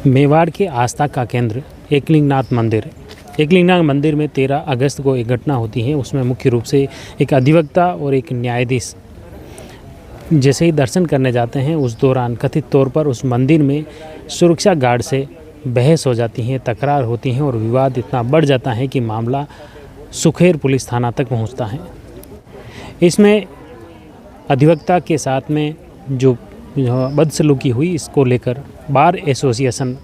मेवाड़ के आस्था का केंद्र एकलिंगनाथ मंदिर। एकलिंगनाथ मंदिर में 13 अगस्त को एक घटना होती है। उसमें मुख्य रूप से एक अधिवक्ता और एक न्यायाधीश जैसे ही दर्शन करने जाते हैं, उस दौरान कथित तौर पर उस मंदिर में सुरक्षा गार्ड से बहस हो जाती है, तकरार होती है और विवाद इतना बढ़ जाता है कि मामला सुखेर पुलिस थाना तक पहुंचता है। इसमें अधिवक्ता के साथ में जो बदसलूकी हुई, इसको लेकर बार एसोसिएशन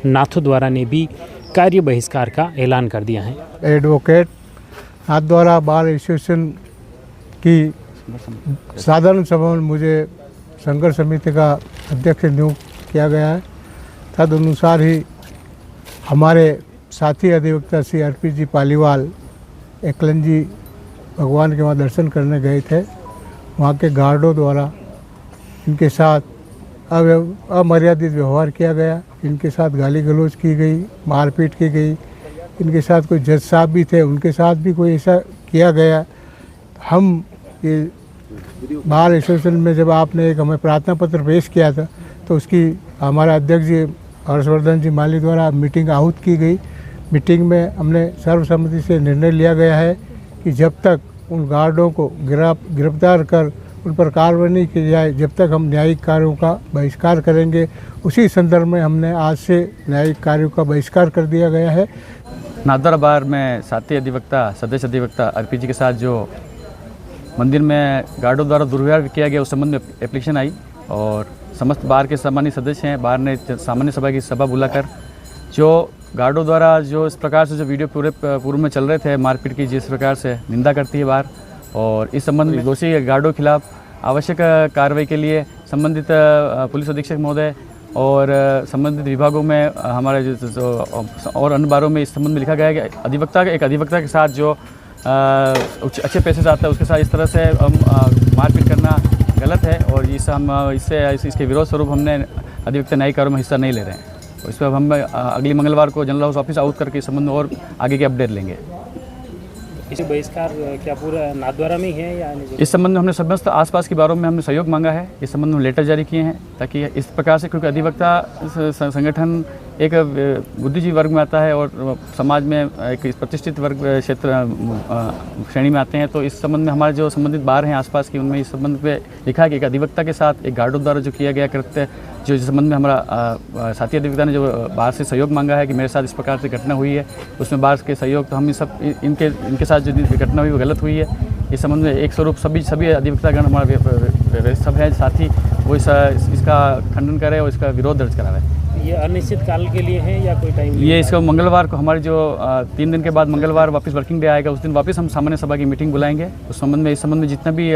नाथद्वारा ने भी कार्य बहिष्कार का ऐलान कर दिया है। एडवोकेट नाथद्वारा बार एसोसिएशन की साधारण सभा में मुझे संघर्ष समिति का अध्यक्ष नियुक्त किया गया है। तदनुसार ही हमारे साथी अधिवक्ता श्री RP पालीवाल एकलन जी भगवान के वहाँ दर्शन करने गए थे। वहाँ के गार्डों द्वारा इनके साथ अमर्यादित व्यवहार किया गया, इनके साथ गाली गलौज की गई, मारपीट की गई। इनके साथ कोई जज साहब भी थे, उनके साथ भी कोई ऐसा किया गया। हम ये बार एसोसिएशन में जब आपने एक हमें प्रार्थना पत्र पेश किया था, तो उसकी हमारे अध्यक्ष जी हर्षवर्धन जी माली द्वारा मीटिंग आहूत की गई। मीटिंग में हमने सर्वसम्मति से निर्णय लिया गया है कि जब तक उन गार्डों को गिरफ्तार कर उन पर कार्रवाई नहीं की जाए, जब तक हम न्यायिक कार्यों का बहिष्कार करेंगे। उसी संदर्भ में हमने आज से न्यायिक कार्यों का बहिष्कार कर दिया गया है। नाथद्वारा बार में साथी अधिवक्ता सदस्य अधिवक्ता RP जी के साथ जो मंदिर में गार्डों द्वारा दुर्व्यवहार किया गया, उस संबंध में एप्लीकेशन आई और समस्त बार के सम्मानित सदस्य हैं, बार ने सामान्य सभा की सभा बुलाकर जो गार्डों द्वारा जो इस प्रकार से जो वीडियो पूर्व में चल रहे थे मारपीट की, जिस प्रकार से निंदा करती है बार, और इस संबंध में दोषी गार्डों के खिलाफ आवश्यक कार्रवाई के लिए संबंधित पुलिस अधीक्षक महोदय और संबंधित विभागों में हमारे जो और अन्य बारों में इस संबंध में लिखा गया है कि एक अधिवक्ता के साथ जो अच्छे पैसे से आता है, उसके साथ इस तरह से मारपीट करना गलत है और इसके विरोध स्वरूप हमने अधिवक्ता न्यायिक कार्यों में हिस्सा नहीं ले रहे हैं। तो इस पर हम अगली मंगलवार को जनरल हाउस ऑफिस आउट करके इस संबंध में और आगे के अपडेट लेंगे। इस बहिष्कार क्या पूरा नाथद्वारा में ही है या इस संबंध में हमने समस्त आसपास के बारों में हमने सहयोग मांगा है। इस संबंध में लेटर जारी किए हैं ताकि इस प्रकार से, क्योंकि अधिवक्ता संगठन एक बुद्धिजीवी वर्ग में आता है और समाज में एक प्रतिष्ठित वर्ग क्षेत्र श्रेणी में आते हैं, तो इस संबंध में हमारे जो संबंधित बार हैं आसपास की, उनमें इस संबंध पे लिखा है कि एक अधिवक्ता के साथ एक गार्डों द्वारा जो किया गया कृत्य, जो इस संबंध में हमारा साथी अधिवक्ता ने जो बार से सहयोग मांगा है कि मेरे साथ इस प्रकार से घटना हुई है, उसमें बार के सहयोग, तो हम इनके साथ जो घटना हुई वो गलत हुई है। इस संबंध में एक स्वरूप सभी अधिवक्तागण हमारे सब हैं साथी, वो इसका खंडन करे और इसका विरोध दर्ज करावे। ये अनिश्चित काल के लिए है या कोई टाइम? ये इसका मंगलवार को हमारी जो 3 दिन के बाद मंगलवार वापस वर्किंग डे आएगा, उस दिन वापस हम सामान्य सभा की मीटिंग बुलाएंगे। उस संबंध में इस संबंध में जितना भी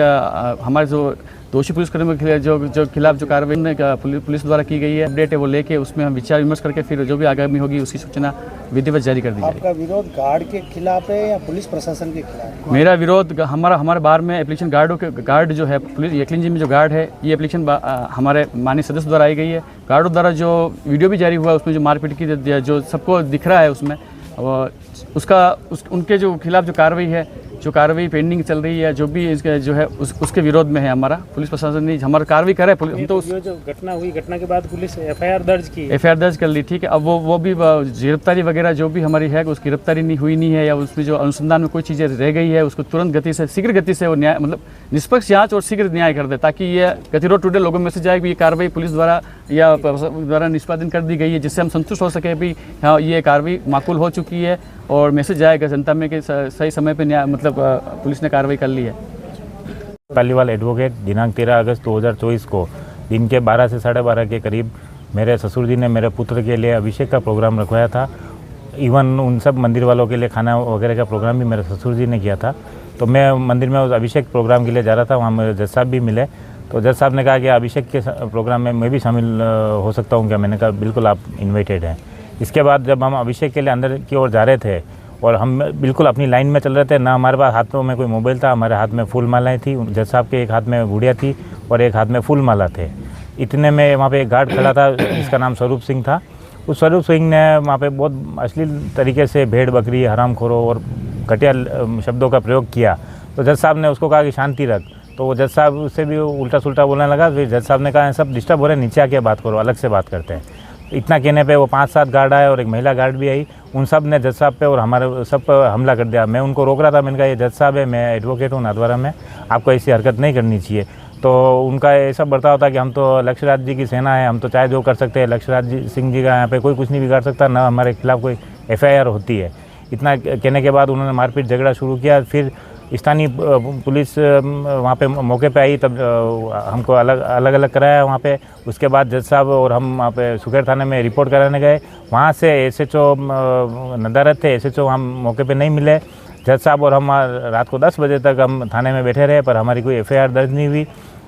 हमारे जो दोषी पुलिसकर्मियों के जो खिलाफ जो कार्रवाई पुलिस द्वारा की गई है अपडेट है, वो लेके उसमें हम विचार विमर्श करके फिर जो भी आगामी होगी उसकी सूचना विधिवत जारी कर दी जाएगी। आपका विरोध गार्ड के खिलाफ है या पुलिस प्रशासन के खिलाफ? मेरा विरोध हमारे बार में एप्लीकेशन गार्ड जो है पुलिस एकलिंग जी में जो गार्ड है, ये एप्लीकेशन हमारे माननीय सदस्य द्वारा आई गई है। गार्डों द्वारा जो वीडियो भी जारी हुआ उसमें जो मारपीट की जो सबको दिख रहा है उसमें, और उनके जो खिलाफ जो कार्रवाई पेंडिंग चल रही है, जो भी इसके जो है उसके विरोध में है। हमारा पुलिस प्रशासन ने हमारा कार्रवाई करे, हम तो जो घटना हुई, घटना के बाद पुलिस FIR दर्ज कर ली, ठीक है। अब वो भी गिरफ्तारी वगैरह जो भी हमारी है, उसकी गिरफ्तारी नहीं है या उसमें जो अनुसंधान में कोई चीज़ें रह गई है उसको तुरंत गति से शीघ्र गति से वो न्याय मतलब निष्पक्ष जाँच और शीघ्र न्याय कर दे, ताकि ये गतिरोध टूटे, लोगों में मैसेज आए कि ये कार्रवाई पुलिस द्वारा या द्वारा निष्पादन कर दी गई है, जिससे हम संतुष्ट हो सके भी हाँ ये कार्रवाई माकूल हो चुकी है और मैसेज आएगा जनता में कि सही समय पे न्याय मतलब पुलिस ने कार्रवाई कर ली है। पालीवाल एडवोकेट दिनांक 13 अगस्त 2024 को दिन के 12 से 12:30 के करीब मेरे ससुर जी ने मेरे पुत्र के लिए अभिषेक का प्रोग्राम रखवाया था। इवन उन सब मंदिर वालों के लिए खाना वगैरह का प्रोग्राम भी मेरे ससुर जी ने किया था। तो मैं मंदिर में उस अभिषेक प्रोग्राम के लिए जा रहा था, वहाँ मेरे जज साहब भी मिले। तो जज साहब ने कहा कि अभिषेक के प्रोग्राम में मैं भी शामिल हो सकता हूँ क्या? मैंने कहा बिल्कुल आप इन्वाइटेड हैं। इसके बाद जब हम अभिषेक के लिए अंदर की ओर जा रहे थे और हम बिल्कुल अपनी लाइन में चल रहे थे, ना हमारे पास हाथों में कोई मोबाइल था, हमारे हाथ में फूल मालाएँ थी, जज साहब के एक हाथ में गुड़िया थी और एक हाथ में फूल माला थे। इतने में वहाँ पे एक गार्ड खड़ा था जिसका नाम स्वरूप सिंह था। उस स्वरूप सिंह ने वहाँ पे बहुत अश्लील तरीके से भेड़ बकरी, हरामखोरों और घटिया शब्दों का प्रयोग किया। तो जज साहब ने उसको कहा कि शांति रख। तो वो जज साहब उससे भी उल्टा सुल्टा बोलने लगा। फिर जज साहब ने कहा सब डिस्टर्ब हो रहे हैं, नीचे आके बात करो, अलग से बात करते हैं। इतना कहने पे वो 5-7 गार्ड आए और एक महिला गार्ड भी आई। उन सब ने जज साहब पे और हमारे सब पर हमला कर दिया। मैं उनको रोक रहा था, मैंने कहा ये जज साहब है, मैं एडवोकेट हूँ नाथद्वारा में, आपको ऐसी हरकत नहीं करनी चाहिए। तो उनका ऐसा बर्ताव था कि हम तो लक्ष्यराज जी की सेना है, हम तो चाहे जो कर सकते हैं, लक्ष्यराज सिंह जी का यहाँ पे कोई कुछ नहीं बिगाड़ सकता, ना हमारे खिलाफ कोई FIR होती है। इतना कहने के बाद उन्होंने मारपीट झगड़ा शुरू किया। फिर स्थानीय पुलिस वहाँ पे मौके पे आई, तब हमको अलग अलग कराया वहाँ पे। उसके बाद जज साहब और हम वहाँ पे सुखेड़ थाने में रिपोर्ट कराने गए। वहाँ से SHO नदारत थे, SHO हम मौके पे नहीं मिले। जज साहब और हम रात को 10 बजे तक हम थाने में बैठे रहे, पर हमारी कोई FIR दर्ज नहीं हुई।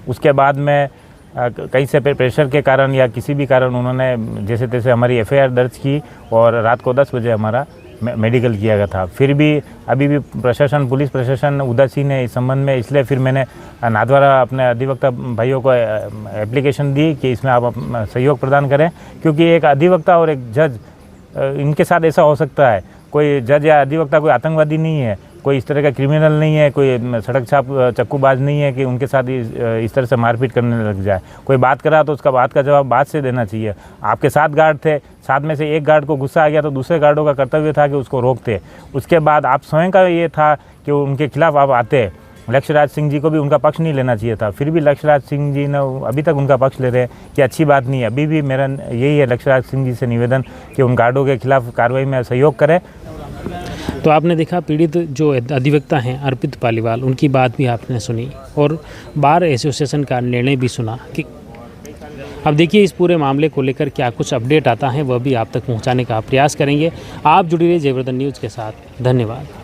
उसके बाद में कहीं से प्रेशर के कारण या किसी भी कारण उन्होंने जैसे तैसे हमारी FIR दर्ज की और रात को 10 बजे हमारा मेडिकल किया गया था। फिर भी अभी भी प्रशासन, पुलिस प्रशासन उदासीन है इस संबंध में, इसलिए फिर मैंने नाथद्वारा अपने अधिवक्ता भाइयों को एप्लीकेशन दी कि इसमें आप सहयोग प्रदान करें, क्योंकि एक अधिवक्ता और एक जज, इनके साथ ऐसा हो सकता है। कोई जज या अधिवक्ता कोई आतंकवादी नहीं है, कोई इस तरह का क्रिमिनल नहीं है, कोई सड़क छाप चक्कूबाज नहीं है कि उनके साथ इस तरह से मारपीट करने लग जाए। कोई बात करा तो उसका बात का जवाब बात से देना चाहिए। आपके 7 गार्ड थे, 7 में से एक गार्ड को गुस्सा आ गया तो दूसरे गार्डों का कर्तव्य था कि उसको रोकते। उसके बाद आप स्वयं का ये था कि उनके खिलाफ आप आते। लक्ष्यराज सिंह जी को भी उनका पक्ष नहीं लेना चाहिए था, फिर भी लक्ष्यराज सिंह जी ने अभी तक उनका पक्ष ले रहे हैं कि अच्छी बात नहीं है। अभी भी मेरा यही है लक्ष्यराज सिंह जी से निवेदन कि उन गार्डों के खिलाफ कार्रवाई में सहयोग करें। तो आपने देखा पीड़ित जो अधिवक्ता हैं अर्पित पालीवाल, उनकी बात भी आपने सुनी और बार एसोसिएशन का निर्णय भी सुना कि अब देखिए इस पूरे मामले को लेकर क्या कुछ अपडेट आता है वह भी आप तक पहुंचाने का प्रयास करेंगे। आप जुड़ी रहिए जयवर्धन न्यूज़ के साथ। धन्यवाद।